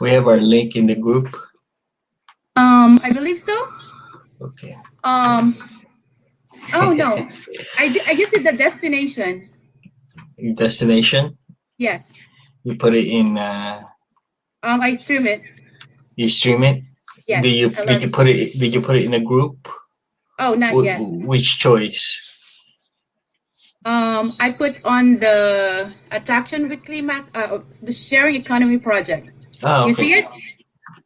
We have our link in the group. I believe so. Okay. Um, oh no, I just did the destination. Destination. Yes. You put it in. I stream it. You stream it. Did Yes, you I did love you it. put it did you put it in a group? Oh, not yet. Which choice? I put on the Attraction Weekly the Sharing Economy Project. Oh, You okay. see it?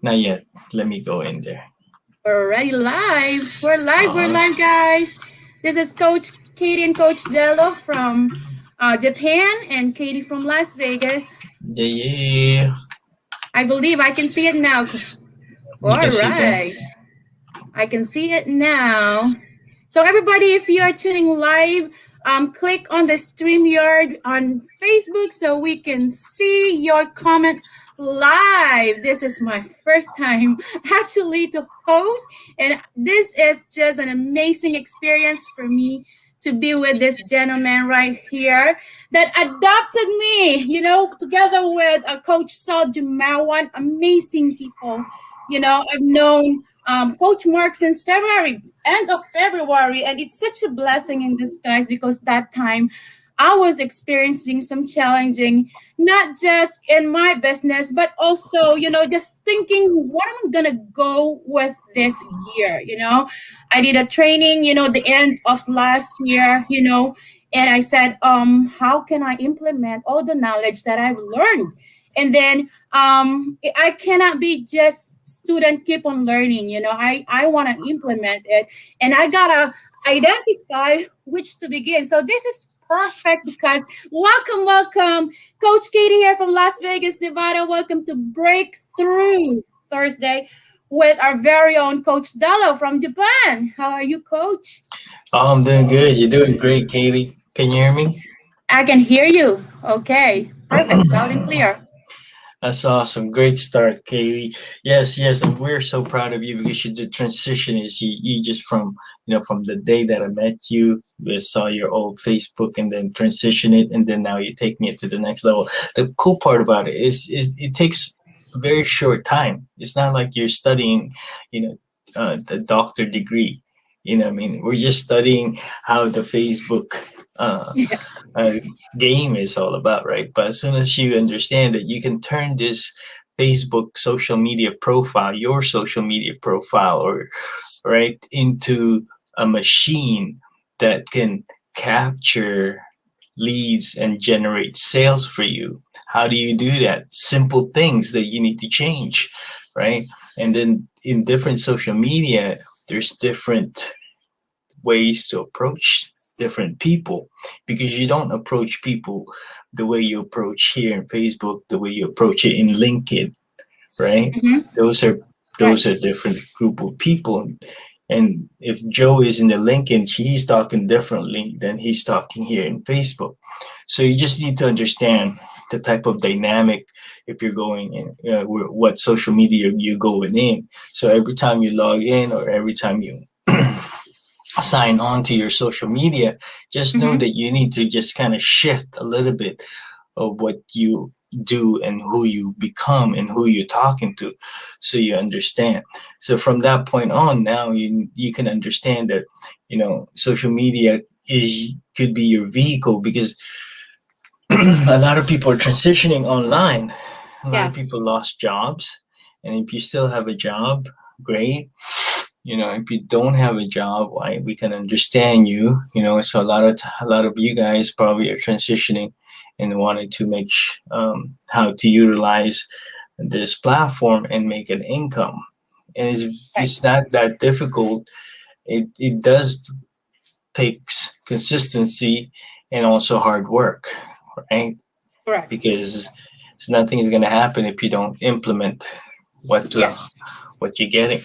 Not yet. Let me go in there. We're already live. We're live. We're Uh, live, guys. This is Coach Katie and Coach Dello from Japan and Katie from Las Vegas. yeah, yeah. I believe I can see it now. You All can see that. right. I can see it now. So everybody, if you are tuning live, click on the StreamYard on Facebook so we can see your comment live. This is my first time actually to host, and this is just an amazing experience for me to be with this gentleman right here that adopted me, together with Coach Saul Jumawan, amazing people. I've known Coach Mark since February, end of February, and it's such a blessing in disguise because that time I was experiencing some challenging, not just in my business, but also, just thinking, what am I gonna go with this year? I did a training, the end of last year, and I said, how can I implement all the knowledge that I've learned? And then I cannot be just student keep on learning. I want to implement it, and I gotta identify which to begin. So this is perfect because welcome, Coach Katie here from Las Vegas, Nevada. Welcome to Breakthrough Thursday with our very own Coach Dello from Japan. How are you, Coach? Oh, I'm doing good. You're doing great, Katie. Can you hear me? I can hear you. Okay, perfect, loud and clear. That's awesome. Great start, Katie. Yes, yes, and we're so proud of you because the transition is you just from the day that I met you, we saw your old Facebook and then transition it, and then now you're taking it to the next level. The cool part about it is it takes a very short time. It's not like you're studying, you know, the doctor degree. I mean, we're just studying how the Facebook uh, Yeah. uh, game is all about, right? But as soon as you understand that you can turn this Facebook social media profile, your social media profile, or right into a machine that can capture leads and generate sales for you. How do you do that? Simple things that you need to change, right? And then in different social media, there's different ways to approach different people because you don't approach people the way you approach here in Facebook, the way you approach it in LinkedIn, right? Mm-hmm. Those are Right. those are different group of people. And if Joe is in the LinkedIn, he's talking differently than he's talking here in Facebook. So you just need to understand the type of dynamic if you're going in, what social media you're going in. So every time you log in or every time you sign on to your social media, just know Mm-hmm. that you need to just kind of shift a little bit of what you do and who you become and who you're talking to so you understand. So from that point on, now you can understand that social media is could be your vehicle because a lot of people are transitioning online. A lot of Yeah. people lost jobs, and if you still have a job, great. If you don't have a job, why we can understand you. So a lot of you guys probably are transitioning and wanted to make how to utilize this platform and make an income. And Right. it's not that difficult. It does takes consistency and also hard work, right? Correct. Because nothing is going to happen if you don't implement what Yes. what you're getting.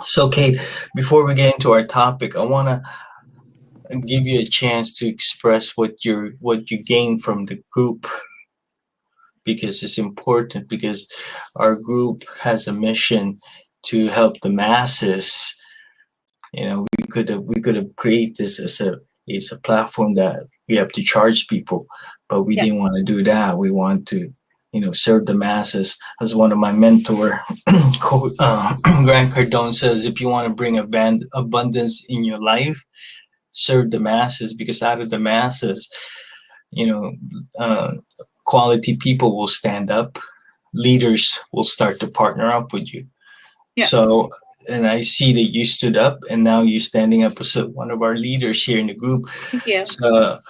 So, Kate, before we get into our topic, I want to give you a chance to express what you gain from the group because it's important because our group has a mission to help the masses. We could have created this as a platform that we have to charge people, but we Yes. didn't want to do that. We want to serve the masses. As one of my mentor, Grant Cardone says, if you want to bring abundance in your life, serve the masses, because out of the masses, you know, uh, quality people will stand up, leaders will start to partner up with you. Yeah. So, and I see that you stood up, and now you're standing up as one of our leaders here in the group. Thank you. So,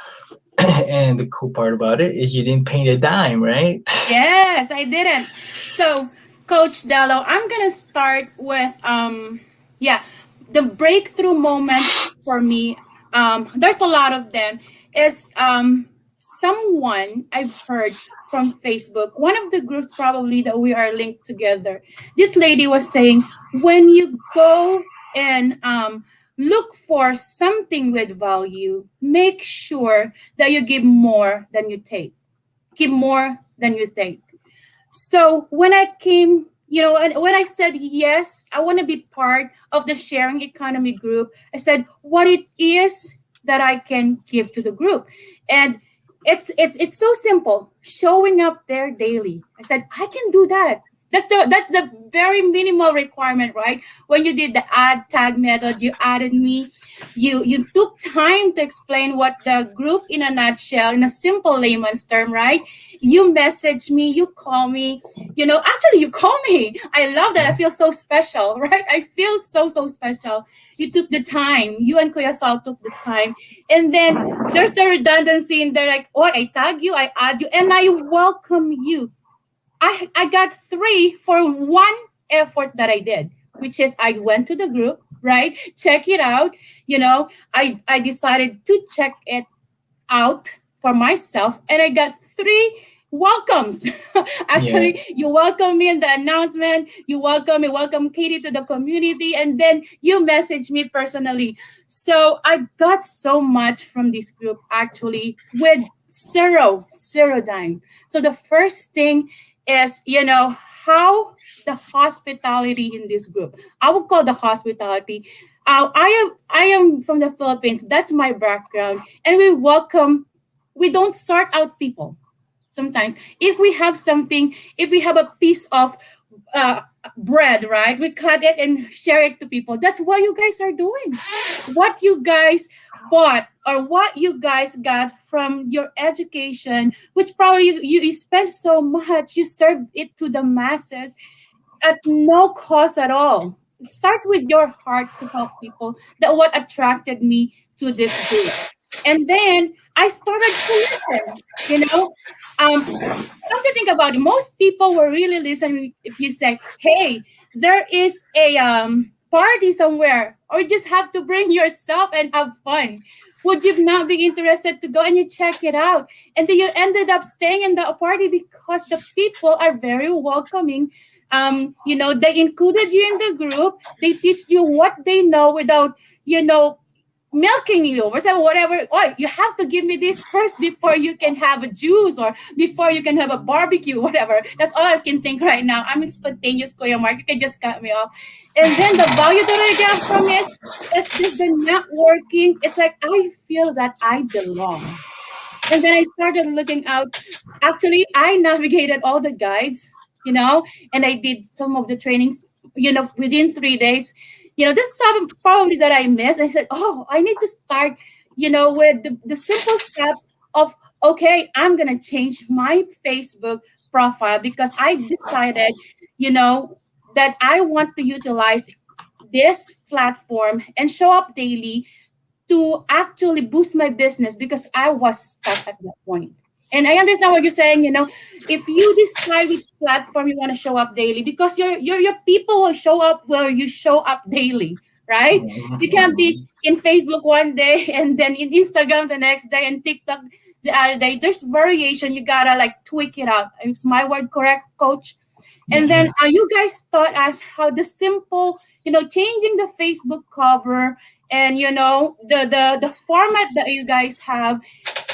and the cool part about it is you didn't paint a dime, right? Yes, I didn't. So, Coach Dello, I'm gonna start with yeah, the breakthrough moment for me. There's a lot of them. Is someone I've heard from Facebook, one of the groups probably that we are linked together. This lady was saying, when you go and look for something with value, make sure that you give more than you take. Give more than you think. So when I came, and when I said yes, I want to be part of the sharing economy group, I said what it is that I can give to the group. And it's so simple. Showing up there daily. I said I can do that. That's the very minimal requirement, right? When you did the add tag method, you added me. You took time to explain what the group in a nutshell, in a simple layman's term, right? You message me, you call me, actually you call me. I love that. I feel so special, right? I feel so special. You took the time. You and Kuya Sal took the time. And then there's the redundancy in there, like, oh, I tag you, I add you, and I welcome you. I got 3 for one effort that I did, which is I went to the group, right? Check it out. I decided to check it out for myself, and I got 3 welcomes. Actually, you welcome me in the announcement, you welcome Katie to the community, and then you message me personally. So I got so much from this group, actually, with zero dime. So the first thing is, how the hospitality in this group. I would call the hospitality. I am from the Philippines. That's my background, and we don't sort out people. Sometimes, if we have something, if we have a piece of bread, right? We cut it and share it to people. That's what you guys are doing. What you guys bought or what you guys got from your education, which probably you spent so much, you serve it to the masses at no cost at all. Start with your heart to help people. That what attracted me to this group. And then I started to listen, come to think about it, most people will really listen if you say, hey, there is a party somewhere, or you just have to bring yourself and have fun. Would you not be interested to go and you check it out? And then you ended up staying in the party because the people are very welcoming. They included you in the group. They teach you what they know without, milking you or whatever. Oh, you have to give me this first before you can have a juice or before you can have a barbecue, whatever. That's all I can think right now. I'm spontaneous, Kuya Mark. You can just cut me off. And then the value that I get from it is just the networking. It's like I feel that I belong. And then I started looking out. Actually, I navigated all the guides, and I did some of the trainings, within 3 days. This is something probably that I missed. I said, oh, I need to start, with the simple step of, okay, I'm going to change my Facebook profile because I decided, that I want to utilize this platform and show up daily to actually boost my business because I was stuck at that point. And I understand what you're saying, if you decide which platform you want to show up daily, because your people will show up where you show up daily, right? You can't be in Facebook one day and then in Instagram the next day and TikTok the other day. There's variation. You gotta tweak it out. Is my word correct, Coach? And then you guys taught us how the simple, changing the Facebook cover and the format that you guys have.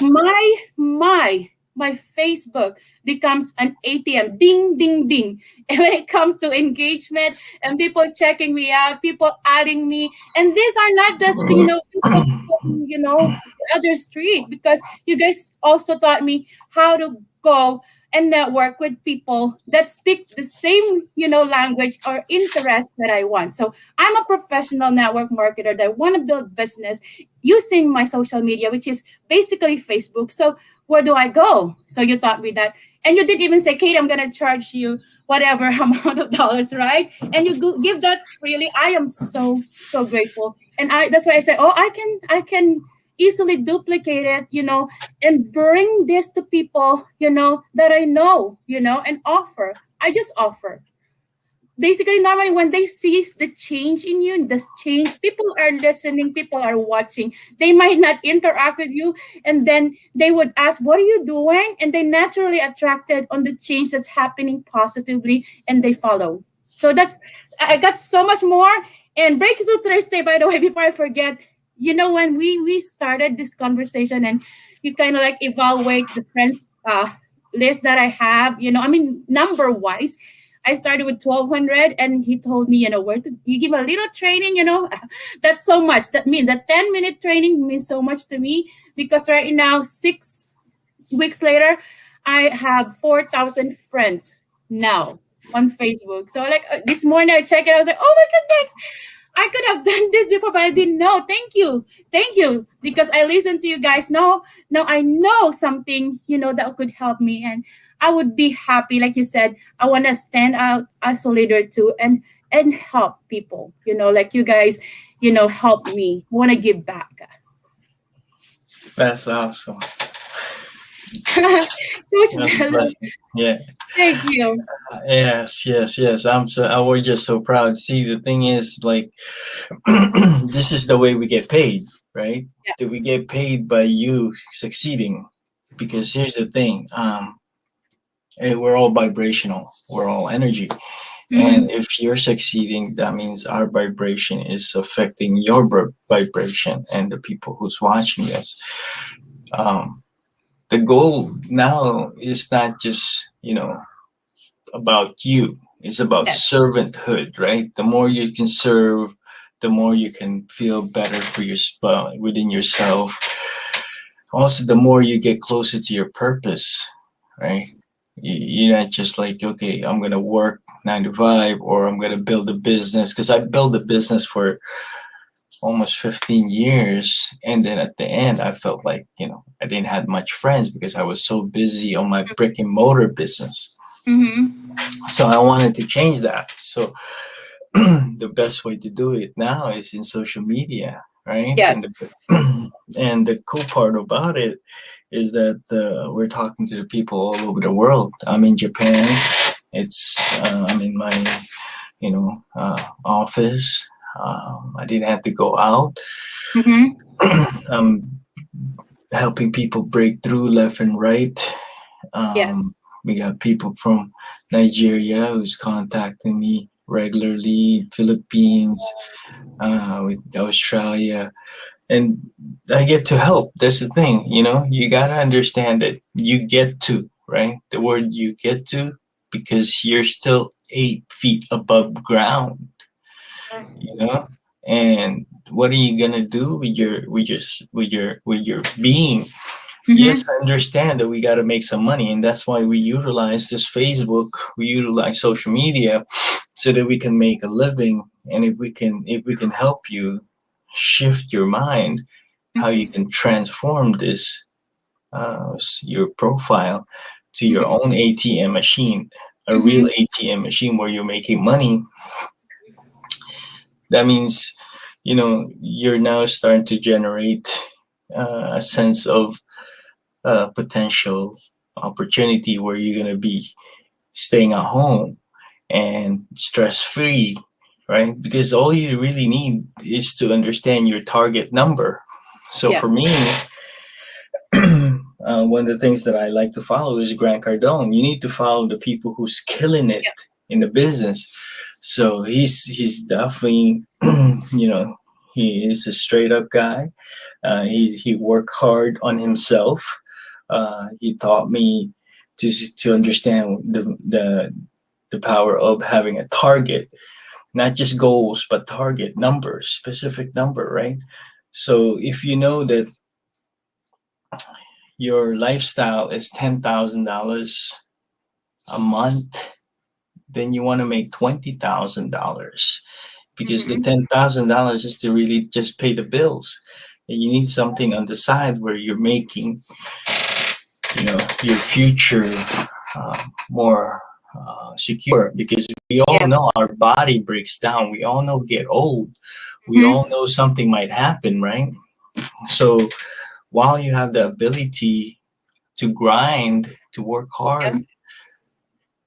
My Facebook becomes an ATM. Ding, ding, ding. And when it comes to engagement and people checking me out, people adding me. And these are not just, people from, the other street, because you guys also taught me how to go and network with people that speak the same, language or interest that I want. So I'm a professional network marketer that want to build business using my social media, which is basically Facebook. So where do I go? So you taught me that. And you didn't even say, Kate, I'm going to charge you whatever amount of dollars, right? And you give that freely. I am so, so grateful. And that's why I said, oh, I can easily duplicate it, and bring this to people, that I know, and offer. I just offer. Basically, normally when they see the change in you, this change, people are listening, people are watching. They might not interact with you, and then they would ask, "What are you doing?" And they naturally attracted on the change that's happening positively, and they follow. So I got so much more. And Breakthrough Thursday, by the way, before I forget, when we started this conversation, and you kind of like evaluate the friends list that I have, I mean, number wise, I started with 1,200, and he told me, where to, you give a little training, that's so much. That means that 10-minute training means so much to me, because right now, 6 weeks later, I have 4,000 friends now on Facebook. So like this morning I checked it, I was like, oh my goodness, I could have done this before, but I didn't know. Thank you. Thank you. Because I listened to you guys. Now I know something, that could help me. And I would be happy. Like you said, I want to stand out as a leader too, and help people, like you guys, help me. I want to give back. That's awesome. Coach That's a Della, blessing. Yeah. thank you. Yes. We're just so proud. See, the thing is, like, this is the way we get paid, right? Yeah. Do we get paid by you succeeding? Because here's the thing, we're all vibrational, we're all energy. Mhm. And if you're succeeding, that means our vibration is affecting your vibration and the people who's watching us. Um, the goal now is not just, about you. It's about Yes. servanthood, right? The more you can serve, the more you can feel better for your within yourself. Also, the more you get closer to your purpose, right? You're not just like, okay, I'm gonna work 9 to 5, or I'm gonna build a business. Because I built a business for almost 15 years, and then at the end, I felt like I didn't have much friends because I was so busy on my brick and mortar business. Mm-hmm. So I wanted to change that. So the best way to do it now is in social media, right? Yes. And the cool part about it is that we're talking to the people all over the world. I'm in Japan. I'm in my office. I didn't have to go out. Mm-hmm. I'm helping people break through left and right. Yes. We got people from Nigeria who's contacting me regularly, Philippines, with Australia, and I get to help. That's the thing, you gotta understand that you get to, right? The word you get to, because you're still 8 feet above ground, and what are you gonna do with your being? Yes, Mm-hmm. I understand that we got to make some money, and that's why we utilize this Facebook. We utilize social media so that we can make a living. And if we can help you shift your mind, how you Mm-hmm. can transform this your profile to your own ATM machine, a real Mm-hmm. ATM machine where you're making money. That means you're now starting to generate a sense of potential opportunity where you're going to be staying at home and stress free, right? Because all you really need is to understand your target number. So Yeah. for me, one of the things that I like to follow is Grant Cardone. You need to follow the people who's killing it Yeah. in the business. So he's definitely, he is a straight up guy. He worked hard on himself. He taught me to understand the power of having a target, not just goals, but target numbers, specific number, right? So if you know that your lifestyle is $10,000 a month, then you want to make $20,000, because the $10,000 is to really just pay the bills. And you need something on the side where you're making, your future more secure, because we all Yeah. know our body breaks down. We all know we get old. We Mhm. all know something might happen, right? So while you have the ability to grind, to work Yeah. hard,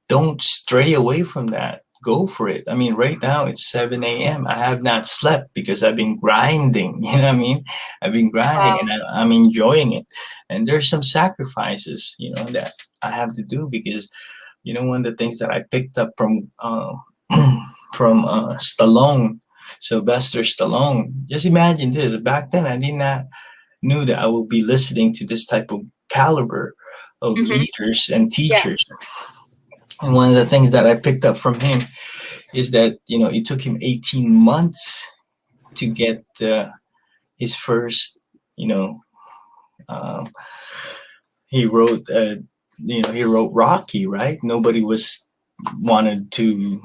don't stray away from that. Go for it. I mean, right now it's 7 a.m. I have not slept because I've been grinding. You know what I mean? I've been grinding, Wow. and I'm enjoying it. And there's some sacrifices, that I have to do, because, one of the things that I picked up from Stallone, Sylvester Stallone. Just imagine this. Back then, I did not knew that I would be listening to this type of caliber of Mhm. leaders and Yeah. teachers. And one of the things that I picked up from him is that, it took him 18 months to get his first, you know, um, he wrote, he wrote Rocky, right? Nobody was wanted to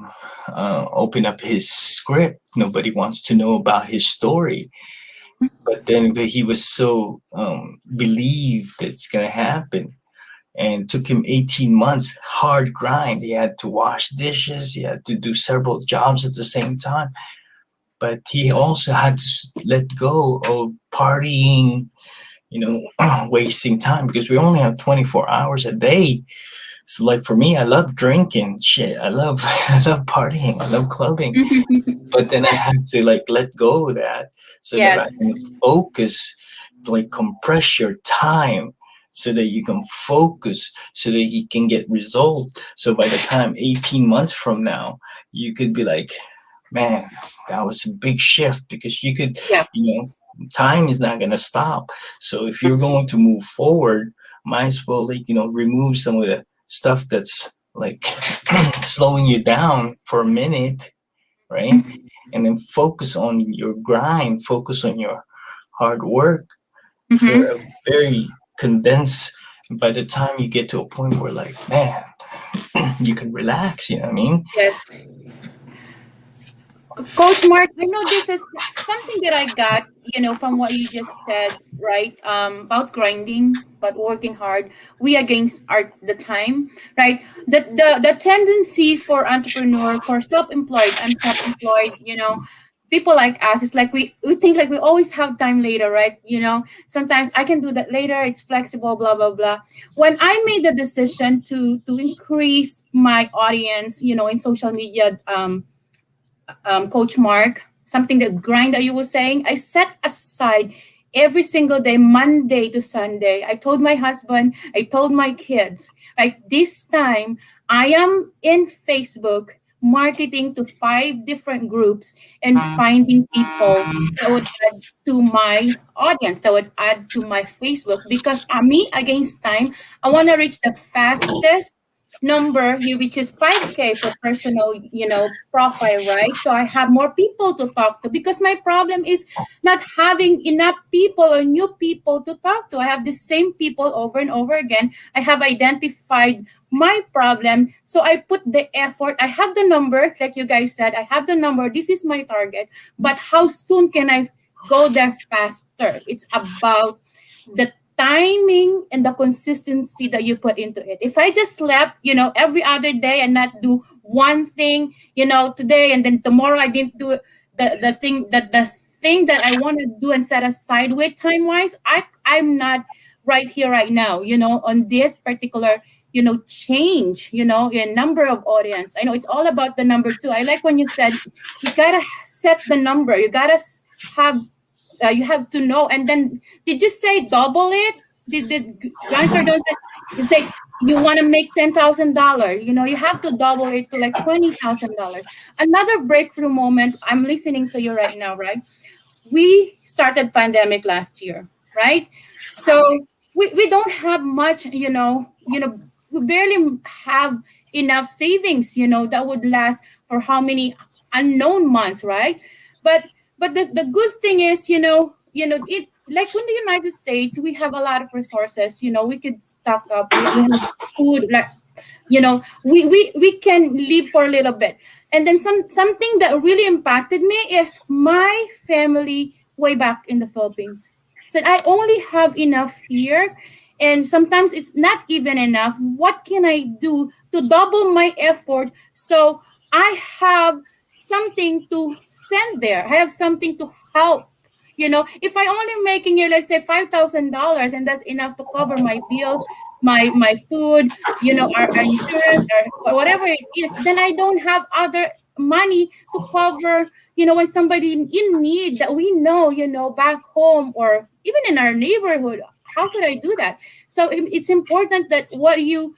open up his script. Nobody wants to know about his story. But he was so believed that it's gonna happen, and it took him 18 months, hard grind. He had to wash dishes, he had to do several jobs at the same time, but he also had to let go of partying, wasting time, because we only have 24 hours a day. So like for me, I love drinking, shit. I love I love partying, I love clubbing, but then I had to like let go of that so that I Yes. can focus, like compress your time so that you can focus, so that you can get result. So by the time 18 months from now, you could be like, man, that was a big shift, because you could, Yeah. time is not going to stop. So if you're going to move forward, might as well, like, remove some of the stuff that's like slowing you down for a minute, right? And then focus on your grind, focus on your hard work for Mm-hmm. a very condensed. By the time you get to a point where, like, man, you can relax, you know what I mean? Yes. Coach Mark, I know this is something that I got, from what you just said, right? About grinding, but working hard. We against our the time, right? The tendency for entrepreneur, for self-employed, I'm self-employed, people like us, it's like we think like we always have time later, right? Sometimes I can do that later, it's flexible, blah blah blah. When I made the decision to increase my audience, in social media, Coach Mark, something that grind that you were saying, I set aside every single day, Monday to Sunday. I told my husband, I told my kids, like this time I am in Facebook marketing to 5 different groups and finding people that would add to my audience, that would add to my Facebook, because me against time, I want to reach the fastest number here, which is 5K for personal, profile, right? So I have more people to talk to, because my problem is not having enough people or new people to talk to. I have the same people over and over again. I have identified my problem. So I put the effort. I have the number, like you guys said, I have the number. This is my target. But how soon can I go there faster? It's about the timing and the consistency that you put into it. If I just slept, every other day and not do one thing, today, and then tomorrow I didn't do the thing that I want to do and set aside with time wise, I'm not right here right now, on this particular change, in number of audience. I know it's all about the number too. I like when you said you gotta set the number, have you have to know. And then did you say double it? Did Grant Cardone say you want to make $10,000? You have to double it to like $20,000. Another breakthrough moment. I'm listening to you right now, right? We started pandemic last year, right? So we don't have much, we barely have enough savings, that would last for how many unknown months, right? But the good thing is, it, like in the United States, we have a lot of resources, we could stock up, we have food, like we can live for a little bit. And then something that really impacted me is my family way back in the Philippines said, I only have enough here, and sometimes it's not even enough. What can I do to double my effort so I have something to send there? I have something to help. If I only making here, let's say $5,000, and that's enough to cover my bills, my food, our insurance, or whatever it is, then I don't have other money to cover, when somebody in need that we know, back home or even in our neighborhood. How could I do that? So it's important that what you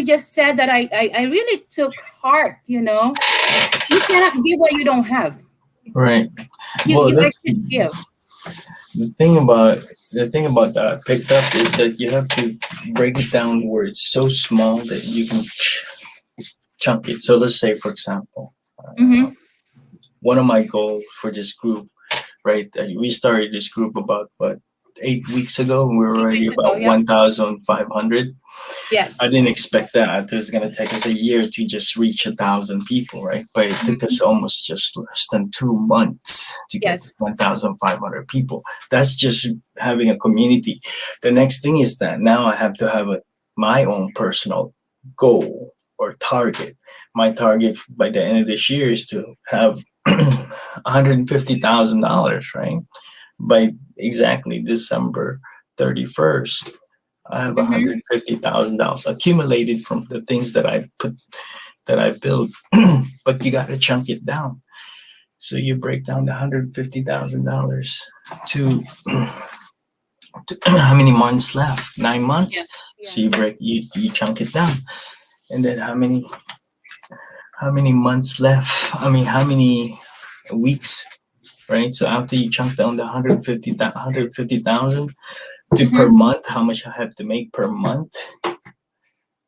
just said, that I really took heart. You cannot give what you don't have. Right. You Well, you that's actually give. the thing about that I picked up is that you have to break it down where it's so small that you can chunk it. So let's say, for example, Mm-hmm. one of my goals for this group, right? We started this group about what 8 weeks ago, and we were 8 already weeks ago, about yeah. 1,500. I Yes. didn't expect that. It was going to take us a year to just reach 1,000 people, right? But it took us almost just less than 2 months to get Yes. 1,500 people. That's just having a community. The next thing is that now I have to have my own personal goal or target. My target by the end of this year is to have $150,000, right? By exactly December 31st. I have Mm-hmm. $150,000 accumulated from the things that I built. But you got to chunk it down. So you break down the $150,000 to, to how many months left? 9 months. Yes. So Yeah. you chunk it down, and then how many months left? I mean, how many weeks? Right. So after you chunk down the 150,000 to per Mm-hmm. month, how much I have to make per month,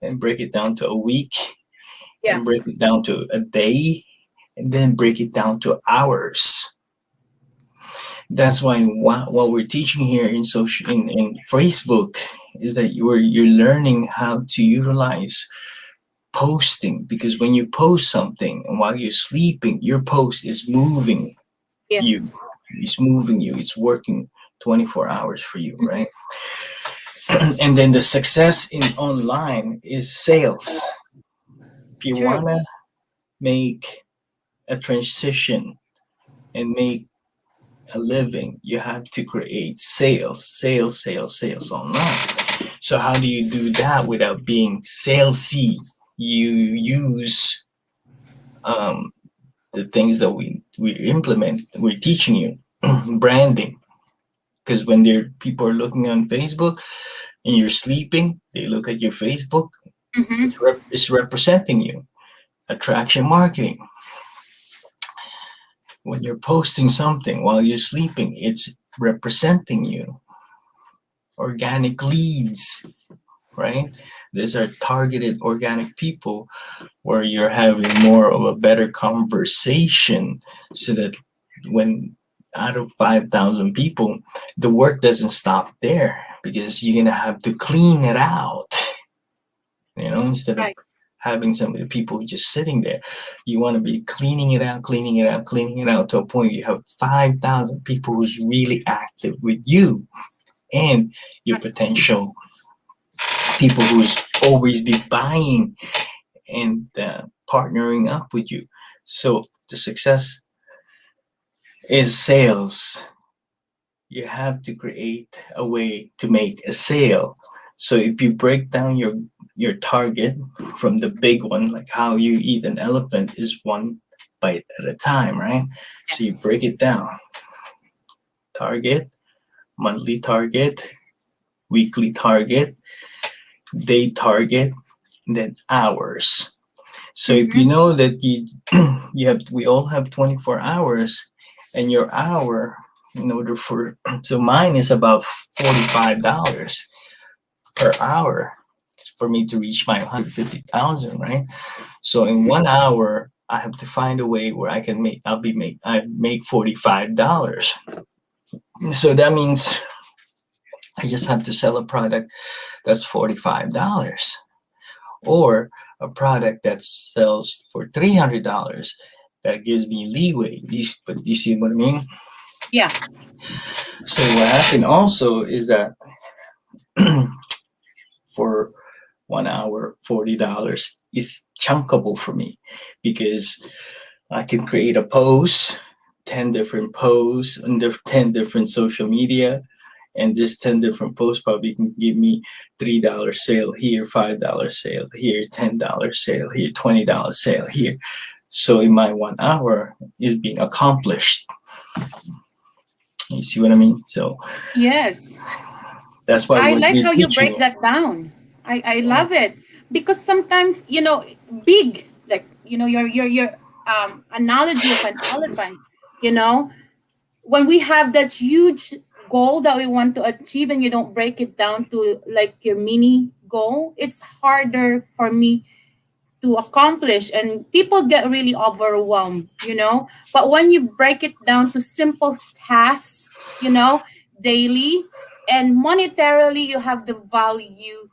and break it down to a week, Yeah. and break it down to a day, and then break it down to hours. That's why what we're teaching here in in Facebook is that you're learning how to utilize posting, because when you post something and while you're sleeping, your post is moving Yeah. you. It's moving you. It's working 24 hours for you, Mm-hmm. right? And then the success in online is sales. If you True. wanna make a transition and make a living, you have to create sales online. So how do you do that without being salesy? You use um, the things that we implement. We're teaching you branding, because when people are looking on Facebook and you're sleeping, they look at your Facebook. Mm-hmm. It's representing you. Attraction marketing. When you're posting something while you're sleeping, it's representing you. Organic leads, right? These are targeted organic people where you're having more of a better conversation, so that when out of 5,000 people, the work doesn't stop there, because you're going to have to clean it out, instead of Right. having some of the people just sitting there. You want to be cleaning it out, cleaning it out, cleaning it out, to a point you have 5,000 people who's really active with you, and your Right. potential people who's always be buying and partnering up with you. So the success is sales. You have to create a way to make a sale. So if you break down your target from the big one, like how you eat an elephant is one bite at a time, right? So you break it down. Target, monthly target, weekly target, day target, and then hours. So if you Mm-hmm. know that we all have 24 hours, and your hour, in order for, so mine is about $45 per hour for me to reach my 150,000, right? So in 1 hour, I have to find a way where I make $45. So that means I just have to sell a product that's $45, or a product that sells for $300, that gives me leeway. But you see what I mean? Yeah. So what happened also is that for 1 hour, $40 is chunkable for me, because I can create a post, 10 different posts on 10 different social media, and this 10 different posts probably can give me $3 sale here, $5 sale here, $10 sale here, $20 sale here. So in my 1 hour is being accomplished. You see what I mean? So Yes. that's why I what like we're how you break teaching. that down. I love it, because sometimes, big, like, your analogy of an elephant, you know, when we have that huge goal that we want to achieve and you don't break it down to like your mini goal, it's harder for me to accomplish, and people get really overwhelmed, but when you break it down to simple tasks, daily, and monetarily you have the value,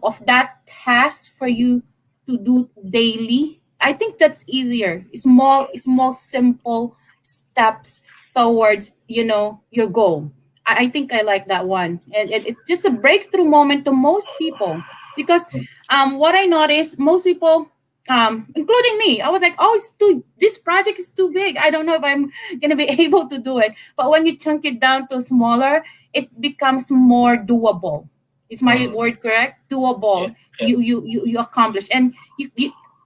of that task for you to do daily. I think that's easier. Small simple steps towards, your goal. I think I like that one, and it's just a breakthrough moment to most people, because what I noticed, most people, including me, I was like, oh, this project is too big. I don't know if I'm gonna be able to do it. But when you chunk it down to smaller, it becomes more doable. Is my word correct? Yeah, Doable. yeah. You accomplish, and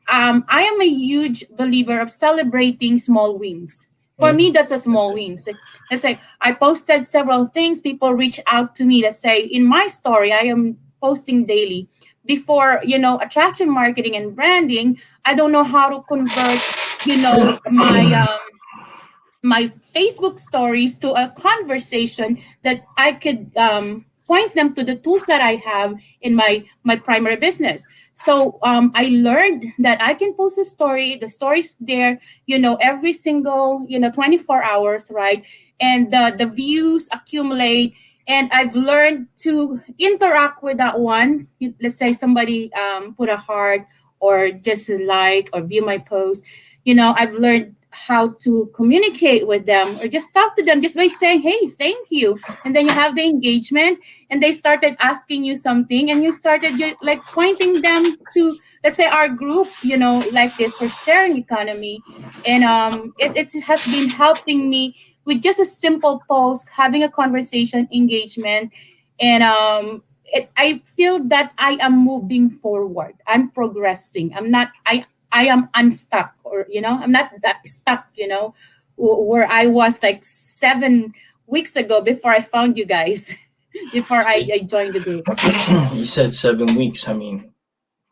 I am a huge believer of celebrating small wins. For me, that's a small win. So, let's say I posted several things. People reach out to me. Let's say in my story, I am posting daily. Before, attraction marketing and branding, I don't know how to convert, my Facebook stories to a conversation that I could point them to the tools that I have in my primary business. So I learned that I can post a story. The story's there, every single 24 hours, right? And the views accumulate. And I've learned to interact with that one. Let's say somebody put a heart or just a like or view my post. I've learned how to communicate with them or just talk to them just by saying, hey, thank you. And then you have the engagement, and they started asking you something, and you started like pointing them to, let's say, our group, like this for sharing economy. And it has been helping me with just a simple post, having a conversation, engagement. And I feel that I am moving forward. I'm progressing. I am unstuck, or I'm not that stuck, where I was like 7 weeks ago before I found you guys, before I joined the group. You said 7 weeks. I mean,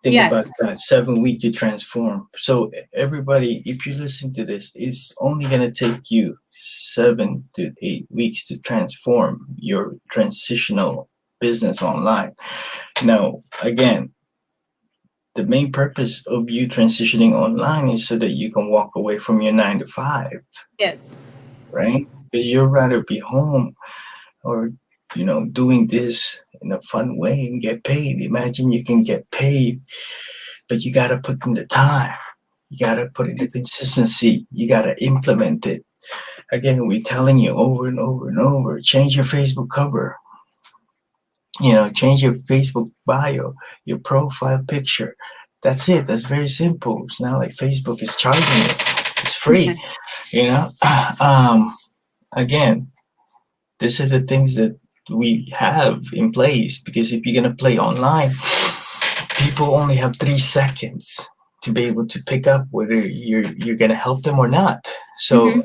think about Yes. that. 7 weeks to transform. So everybody, if you listen to this, it's only gonna take you 7 to 8 weeks to transform your transitional business online. Now, again, the main purpose of you transitioning online is so that you can walk away from your 9 to 5, Yes. right? Because you'd rather be home or doing this in a fun way and get paid. Imagine you can get paid, but you got to put in the time. You got to put in the consistency. You got to implement it. Again, we're telling you over and over and over, change your Facebook cover. Change your Facebook bio, your profile picture. That's it. That's very simple. It's not like Facebook is charging you. It's free. Again, these are the things that we have in place, because if you're gonna play online, people only have 3 seconds to be able to pick up whether you're gonna help them or not. So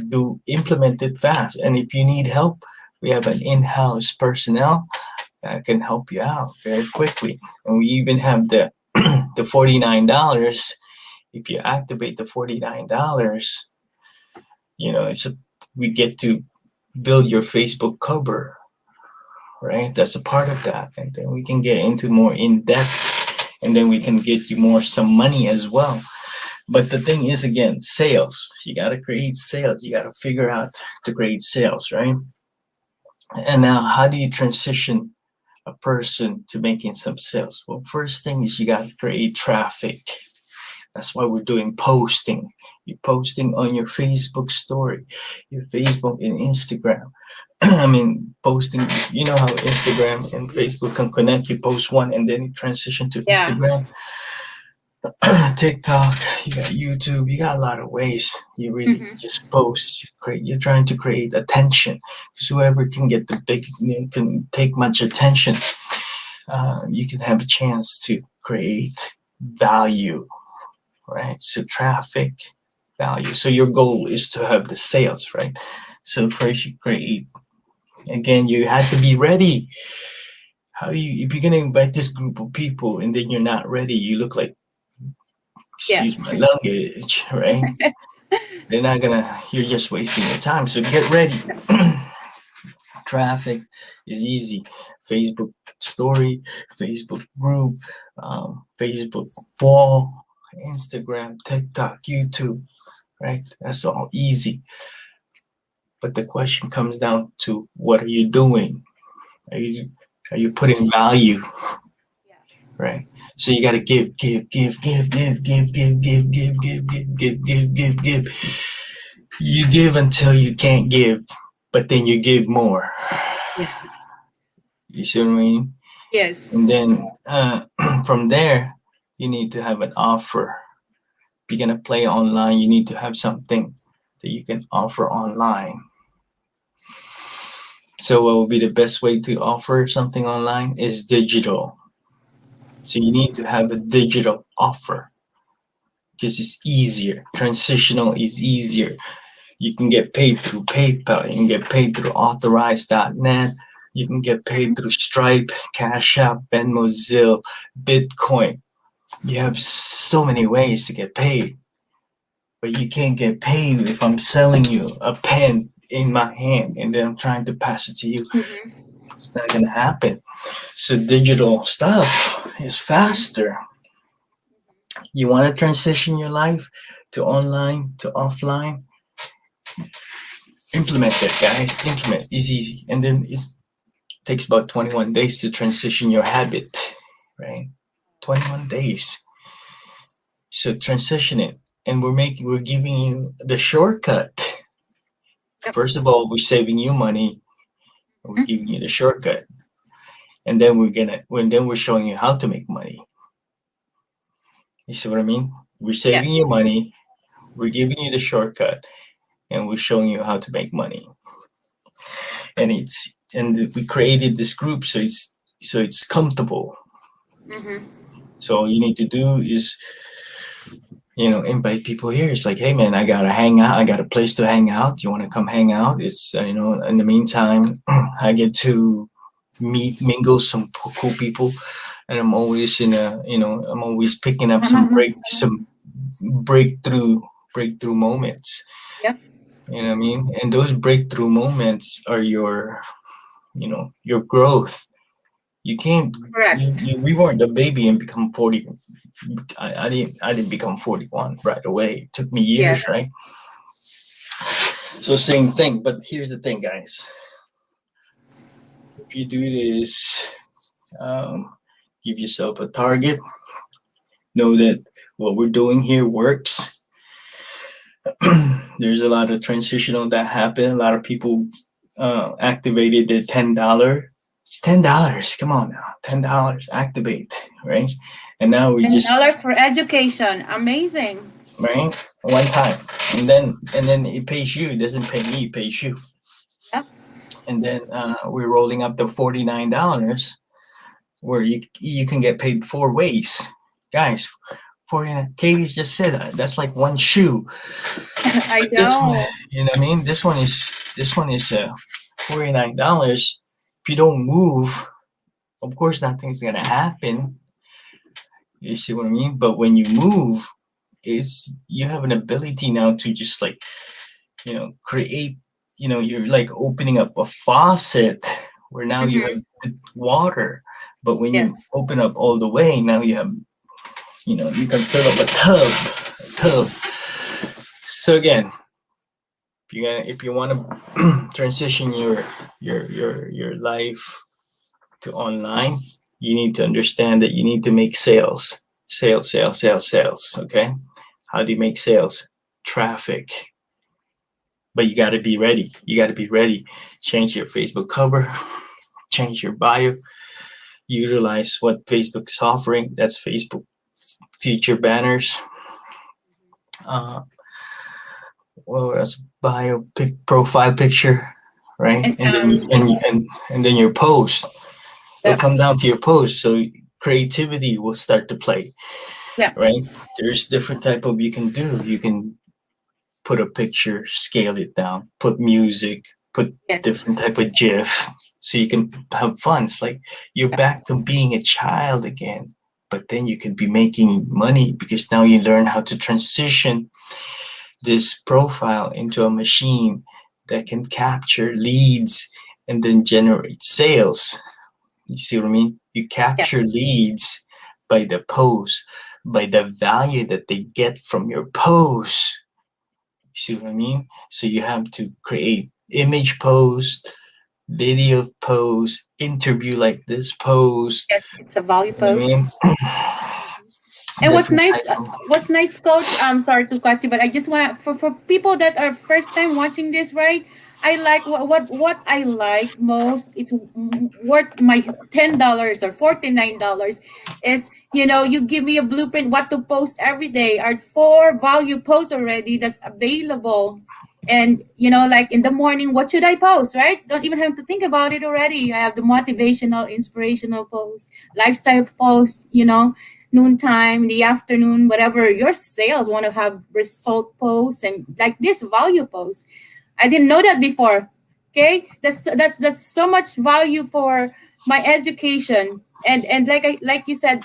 do implement it fast. And if you need help, we have an in-house personnel that can help you out very quickly. And we even have the the $49. If you activate the $49, we get to build your Facebook cover, right? That's a part of that. And then we can get into more in depth, and then we can get you some money as well. But the thing is, again, sales. You got to create sales. You got to figure out to create sales, right? And now, how do you transition a person to making some sales? Well, first thing is you got to create traffic. That's why we're doing posting. You're posting on your Facebook story, your Facebook and Instagram. I mean, posting, you know how Instagram and Facebook can connect. You post one and then you transition to Yeah. Instagram, TikTok, you got YouTube, you got a lot of ways. You really just post, you're trying to create attention, because whoever can get the big, can take much attention, you can have a chance to create value, right? So traffic, value. So your goal is to have the sales, right? So first you create, again, you have to be ready. How you, if you're gonna invite this group of people and then you're not ready, you look like, excuse my language, right? They're not gonna, you're just wasting your time. So get ready. Traffic is easy. Facebook story, Facebook group, Facebook wall, Instagram, TikTok, YouTube, right? That's all easy. But the question comes down to, what are you doing? Are you putting value? Right. So you got to give. You give until you can't give, but then you give more. Yes. You see what I mean? Yes. And then from there, you need to have an offer. If you're going to play online, you need to have something that you can offer online. So what would be the best way to offer something online is digital. So you need to have a digital offer, because it's easier. Transitional is easier. You can get paid through PayPal. You can get paid through Authorize.net. You can get paid through Stripe, Cash App, Venmo, Zelle, Bitcoin. You have so many ways to get paid. But you can't get paid if I'm selling you a pen in my hand and then I'm trying to pass it to you. It's not going to happen. So digital stuff is faster. You want to transition your life to online, to offline? Implement it, guys. Implement. It's easy. And then it takes about 21 days to transition your habit, right? 21 days. So transition it. And we're giving you the shortcut. First of all, we're saving you money. We're giving you the shortcut. And then we're showing you how to make money. You see what I mean? We're saving you money, we're giving you the shortcut, and we're showing you how to make money. And we created this group so it's comfortable. So all you need to do is, invite people here. It's like, hey man, I gotta hang out. I got a place to hang out. You want to come hang out? It's in the meantime, I get to mingle some cool people, and I'm always I'm always picking up some breakthrough moments. Yep. You know what I mean? And those breakthrough moments are your growth. You can't. We weren't a baby and become 40. I didn't become 41 right away. It took me years, right? So same thing, but here's the thing, guys. If you do this, give yourself a target. Know that what we're doing here works. There's a lot of transitional that happened. A lot of people activated their $10. It's $10. Come on now, $10. Activate, right? And now we $10 for education. Amazing. Right, one time, and then it pays you. It doesn't pay me. It pays you. Yep. And then we're rolling up to $49, where you can get paid 4 ways, guys. 49. Katie's just said that's like one shoe. I know. You know what I mean? This one is $49. If you don't move, of course, nothing's gonna happen. You see what I mean? But when you move, you have an ability now to just like, create. You're like opening up a faucet where now you have water. But when you open up all the way, now you have, you can fill up a tub. So again, if you want to transition your life to online, you need to understand that you need to make sales. Sales, sales, sales, sales. Okay. How do you make sales? Traffic. But you got to be ready. You got to be ready. Change your Facebook cover, change your bio, utilize what Facebook's offering. That's Facebook feature banners. Uh, well, that's bio profile picture, right? And And then and then your post. It'll yeah, come down to your post. So creativity will start to play, yeah, right? There's different type of you can do. You can put a picture, scale it down, put music, put yes, different type of GIF, so you can have fun. It's like you're back to being a child again, but then you could be making money because now you learn how to transition this profile into a machine that can capture leads and then generate sales. You see what I mean? You yeah, capture leads by the post, by the value that they get from your post. You see what I mean? So you have to create image post, video post, interview like this post. yes. It's a value You know what I post. mean? And Different type of what's nice, coach? I'm sorry to cut you, but I just want to, for people that are first time watching this, right? I like what I like most. It's worth my $10 or $49. Is you give me a blueprint what to post every day. Are 4 value posts already that's available, and like in the morning, what should I post? Right? Don't even have to think about it already. I have the motivational, inspirational posts, lifestyle posts. Noontime, in the afternoon, whatever your sales want to have result posts and like this value posts. I didn't know that before. Okay, that's so much value for my education and like you said,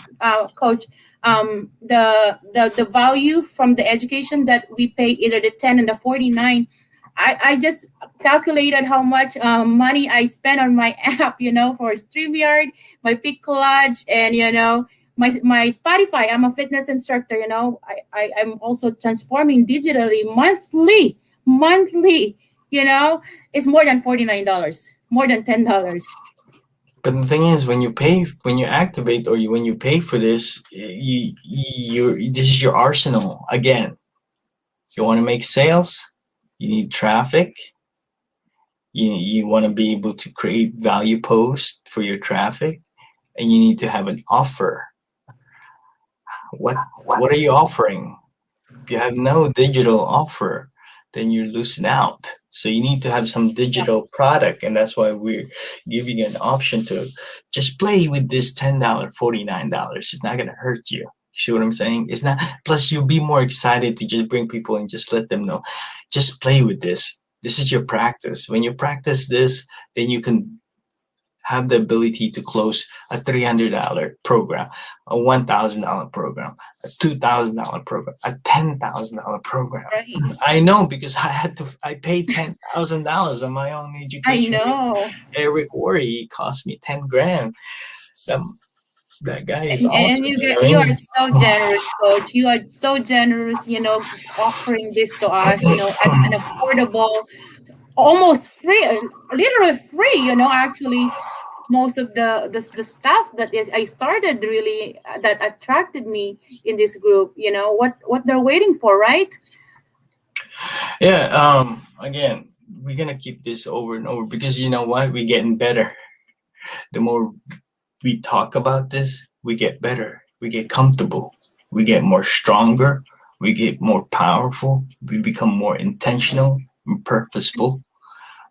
coach, the value from the education that we pay either the 10 and the 49. I just calculated how much money I spent on my app, for StreamYard, my Pick Collage, and my Spotify. I'm a fitness instructor. I'm also transforming digitally monthly. It's more than $49, more than $10. But the thing is, when you activate or when you pay for this, this is your arsenal. Again, you want to make sales, you need traffic. You want to be able to create value posts for your traffic, and you need to have an offer. What are you offering? If you have no digital offer, then you're losing out. So you need to have some digital product, and that's why we're giving you an option to just play with this $10, $49. It's not gonna hurt you. See what I'm saying? It's not. Plus, you'll be more excited to just bring people and just let them know. Just play with this. This is your practice. When you practice this, then you can have the ability to close a $300 program, a $1,000 program, a $2,000 program, a $10,000 program. Right. I know because I paid $10,000 on my own I education. know. Eric Worre cost me 10 grand. That guy is And awesome. you are so generous, coach. You are so generous, offering this to us, at an affordable, almost free, literally free, actually. Most of the stuff that I started really that attracted me in this group, what they're waiting for, right? Yeah. Again, we're gonna keep this over and over because you know what? We're getting better. The more we talk about this, we get better. We get comfortable. We get more stronger. We get more powerful. We become more intentional and purposeful.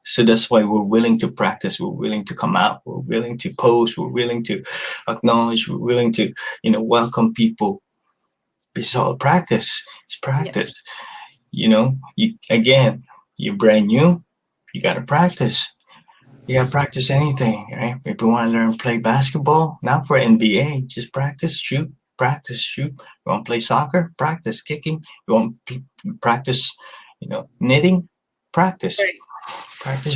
So that's why we're willing to practice. We're willing to come out. We're willing to post. We're willing to acknowledge. We're willing to, welcome people. It's all practice. It's practice. You're brand new. You got to practice. You got to practice anything, right? If you want to learn play basketball, not for NBA, just practice, shoot, practice, shoot. You want to play soccer? Practice kicking. You want to practice, knitting? Practice. Right.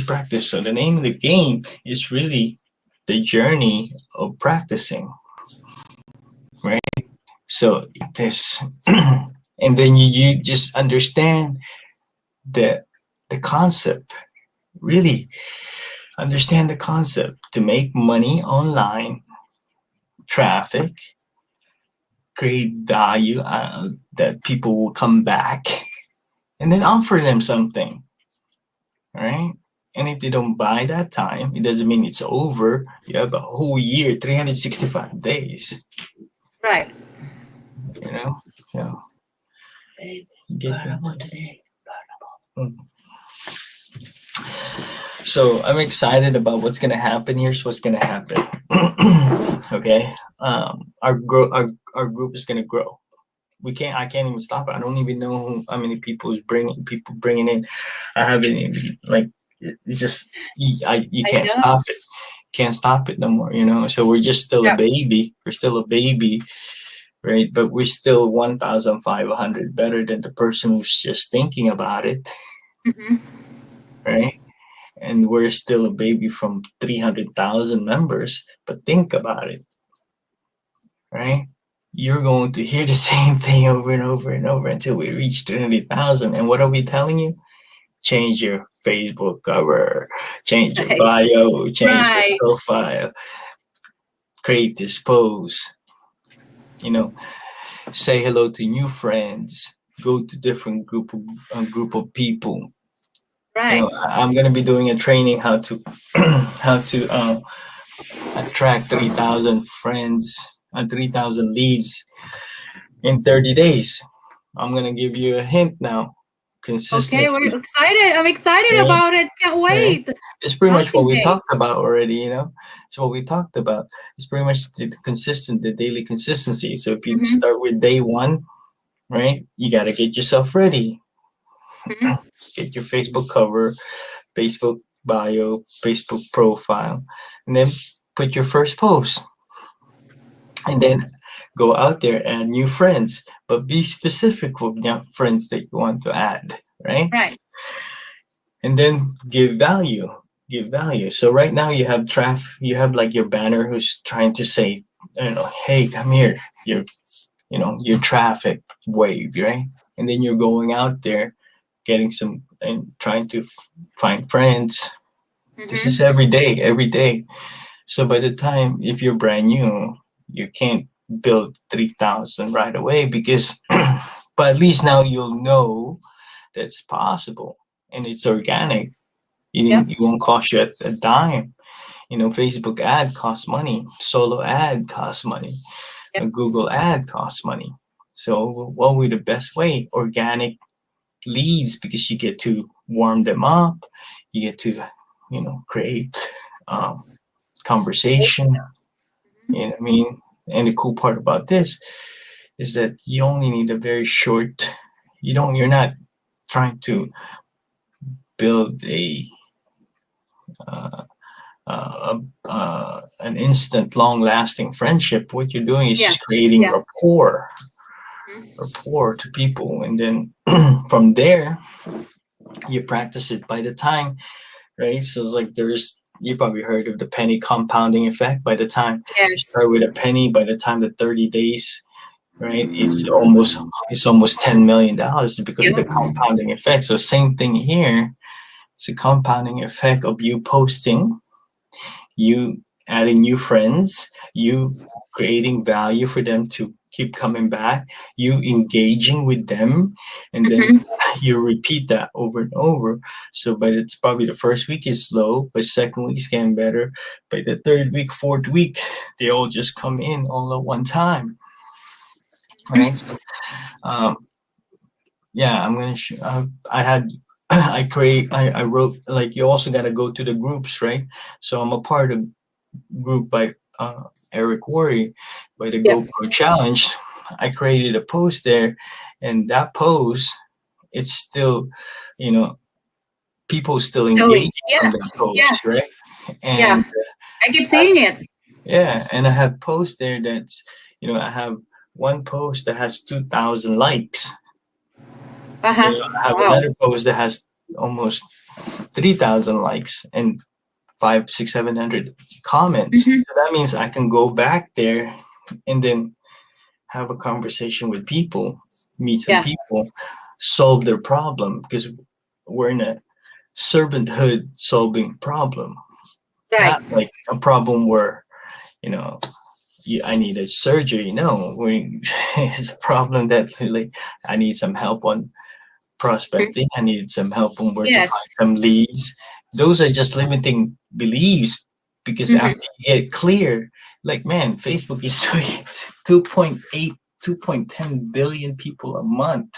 Practice. So the name of the game is really the journey of practicing, right? So practice, and then you just understand the concept. Really, understand the concept to make money online, traffic, create value that people will come back, and then offer them something, right? And if they don't buy that time, it doesn't mean it's over. You have a whole year, 365 days, Right. you know? Yeah. Get them. Mm. So I'm excited about what's gonna happen. Here's what's gonna happen. Okay. Our group is gonna grow. I can't even stop it. I don't even know how many people bringing in. I haven't even, like, it's just you I can't know. stop it. Can't stop it no more, you know. So we're just still a Yep. baby. We're still a baby, right? But we're still 1,500 better than the person who's just thinking about it, Mm-hmm. right? And we're still a baby from 300,000 members. But think about it, right? You're going to hear the same thing over and over and over until we reach 300,000. And what are we telling you? Change your Facebook cover, change your Right. bio, change your Right. profile, create this post, you know, say hello to new friends, go to different group of people. You Right. know, I'm gonna be doing a training how to how to attract 3,000 friends and 3,000 leads in 30 days. I'm gonna give you a hint now. Okay, Consistency. we're excited. I'm excited Right? about it. Can't Right? wait. It's pretty much what 90 we days. talked about already, you know. It's what we talked about. It's pretty much the daily consistency. So if you Mm-hmm. start with day one, right, you got to get yourself ready. Mm-hmm. Get your Facebook cover, Facebook bio, Facebook profile, and then put your first post. And then go out there and new friends, but be specific with the friends that you want to add, right? Right. And then give value. Give value. So right now you have like your banner who's trying to say, you know, hey, come here. Your traffic wave, right? And then you're going out there getting some and trying to find friends. This is Mm-hmm. every day. So by the time, if you're brand new, you can't build 3,000 right away because, but at least now you'll know that's possible and it's organic. Yep. It won't cost you a dime. You know, Facebook ad costs money, solo ad costs money, a Yep. Google ad costs money. So what would be the best way? Organic leads, because you get to warm them up, you get to, you know, create conversation. You know what I mean? And the cool part about this is that you only need a very short. You're not trying to build uh, an instant, long-lasting friendship. What you're doing is Yeah. just creating Yeah. rapport to people, and then from there you practice it. By the time, right? So it's like you probably heard of the penny compounding effect. By the time you Yes. start with a penny, by the time the 30 days, right, it's almost $10 million because of the Yep. compounding effect. So same thing here. It's a compounding effect of you posting, you adding new friends, you creating value for them to keep coming back, you engaging with them, and then Mm-hmm. you repeat that over and over. So, but it's probably the first week is slow, but second week is getting better. By the third week, fourth week, they all just come in all at one time, right? So, um, yeah, I'm gonna. I had. I wrote, like, you also got to go to the groups, right? So I'm a part of group by Eric Worre by the Yep. GoPro Challenge. I created a post there, and that post, it's still, you know, people still So engaging yeah. from that Yeah. post, right? Yeah. And I keep seeing it. yeah, and I have posts there that's, I have one post that has 2,000 likes. Uh-huh. I have Wow. another post that has almost 3,000 likes and 5, 6, 700 comments. Mm-hmm. So that means I can go back there and then have a conversation with people, meet some Yeah. people, solve their problem, because we're in a servanthood solving problem. Right. Not like a problem where, you know, I need a surgery. No, it's a problem that like I need some help on Mhm. prospecting. I need some help on where to find Yes. some leads. Those are just limiting beliefs because after Hmm. you get clear, like man, Facebook is doing 2.8, 2.10 billion people a month.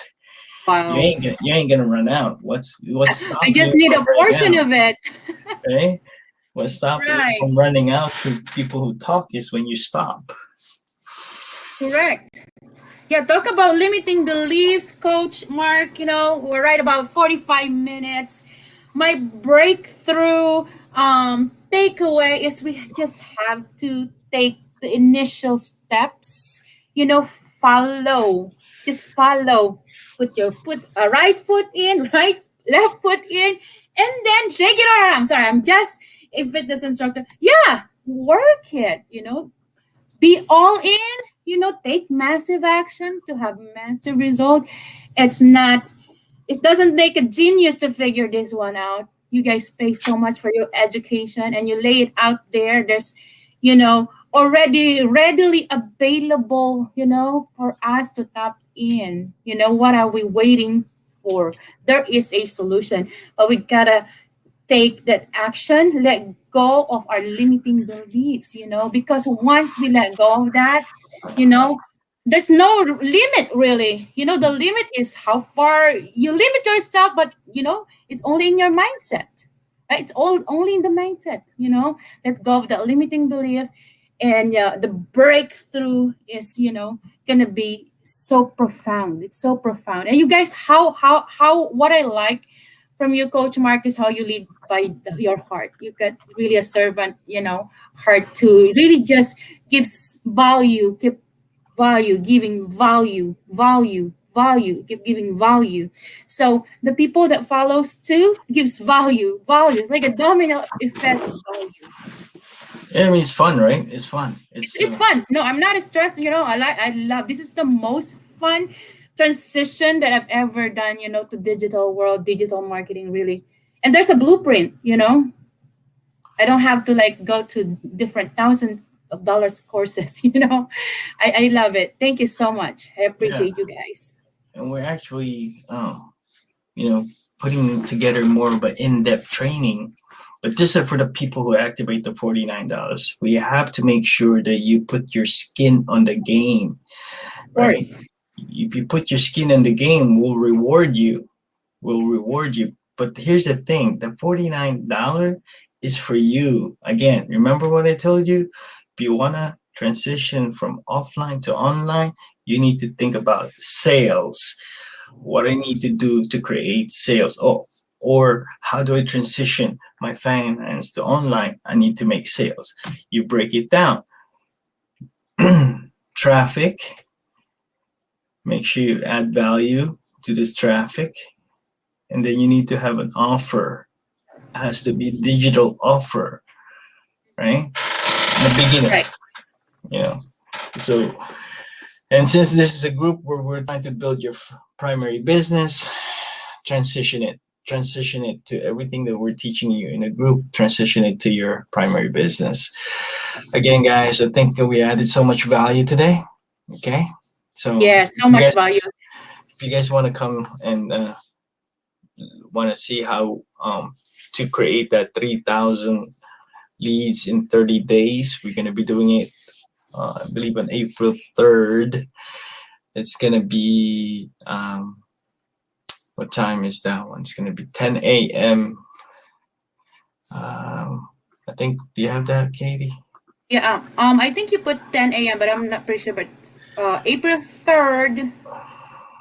Wow. You ain't gonna run out. What's I stopping just you need from a running portion out? of it. Right? What's stopping you Right. from running out to people who talk is when you stop. Correct. Yeah, talk about limiting beliefs, Coach Mark. We're right about 45 minutes. My breakthrough takeaway is we just have to take the initial steps. Follow. Just follow. Put a right foot in, right, left foot in, and then shake it around. Sorry, I'm just a fitness instructor. Yeah, work it. Be all in, take massive action to have massive result. It doesn't take a genius to figure this one out. You guys pay so much for your education and you lay it out there. There's already readily available, for us to tap in. What are we waiting for? There is a solution, but we gotta take that action, let go of our limiting beliefs, because once we let go of that, you know, there's no limit really. The limit is how far you limit yourself, but it's only in your mindset. Right? It's all only in the mindset, let go of that limiting belief. And the breakthrough is, gonna be so profound. It's so profound. And you guys, how what I like from you, Coach Marcus, how you lead by your heart. You got really a servant, heart to really just gives value, keep value, giving value, keep giving value. So the people that follows too gives value. It's like a domino effect of value. Yeah, I mean it's fun, right? It's fun. It's fun. No, I'm not stressed. I love. This is the most fun transition that I've ever done. To digital world, digital marketing, really. And there's a blueprint. I don't have to like go to different thousand of dollars courses. I love it. Thank you so much. I Yeah, appreciate you guys. and we're actually you know, putting together more of an in-depth training. But this is for the people who activate the $49. We have to make sure that you put your skin on the game, Of right? course. If you put your skin in the game, we'll reward you. We'll reward you. But here's the thing: the $49 is for you. Again, remember what I told you? If you wanna transition from offline to online, you need to think about sales. What I need to do to create sales. Oh, or how do I transition my finance to online? I need to make sales. You break it down. Traffic, make sure you add value to this traffic. And then you need to have an offer. It has to be digital offer, right? In the beginning, Right. you know. So, and since this is a group where we're trying to build your primary business, transition it. Transition it to everything that we're teaching you in a group. Transition it to your primary business. Again, guys, I think that we added so much value today. Okay, so Yeah, so much value. if you guys want to come and want to see how to create that 3,000 leads in 30 days, we're going to be doing it, I believe, on April 3rd. It's going to be, what time is that one? It's going to be 10 a.m. I think, do you have that, Katie? Yeah. I think you put 10 a.m., but I'm not pretty sure. But April 3rd.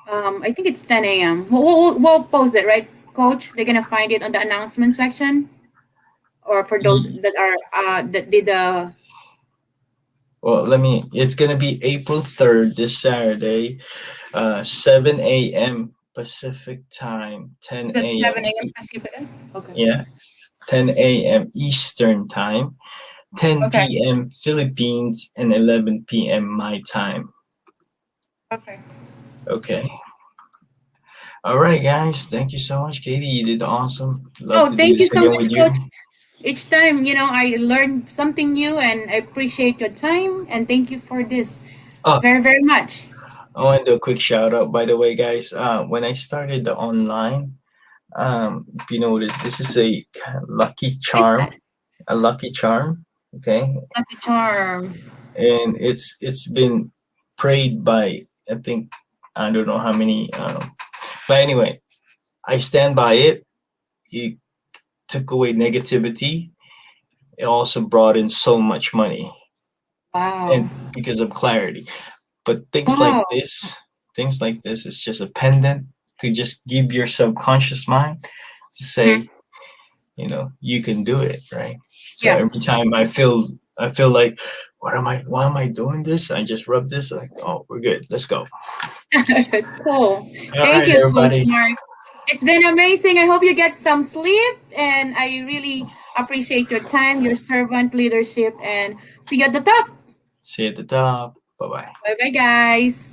I think it's 10 a.m. We'll post it, right, Coach? They're gonna find it on the announcement section, or for those that are that did the. Well, it's going to be April 3rd, this Saturday, 7 a.m. Pacific time, 10 Is that 7 a.m. a.m. Pacific? Okay. Yeah, 10 a.m. Eastern time, 10 Okay. p.m. Philippines, and 11 p.m. my time. Okay. Okay. All right, guys. Thank you so much, Katie. You did awesome. Love Oh, to do thank you this so again much, with Coach. you. Each time, I learn something new, and I appreciate your time, and thank you for this Oh, very, very much. I want to do a quick shout out, by the way, guys. When I started the online, if you know this is a lucky What is charm, that? a lucky charm. Okay, Lucky charm. and it's been prayed by, I think, I don't know how many, but anyway, I stand by it. It took away negativity. It also brought in so much money, Wow. and because of clarity. But Wow. things like this is just a pendant to just give your subconscious mind to Mhm. say, you can do it, right? So Yeah. every time I feel like, why am I doing this? I just rub this, like, oh, we're good. Let's go. Cool. All Thank right, you, Coach everybody. Mark. It's been amazing. I hope you get some sleep, and I really appreciate your time, your servant leadership, and see you at the top. See you at the top. Bye bye. Bye bye, guys.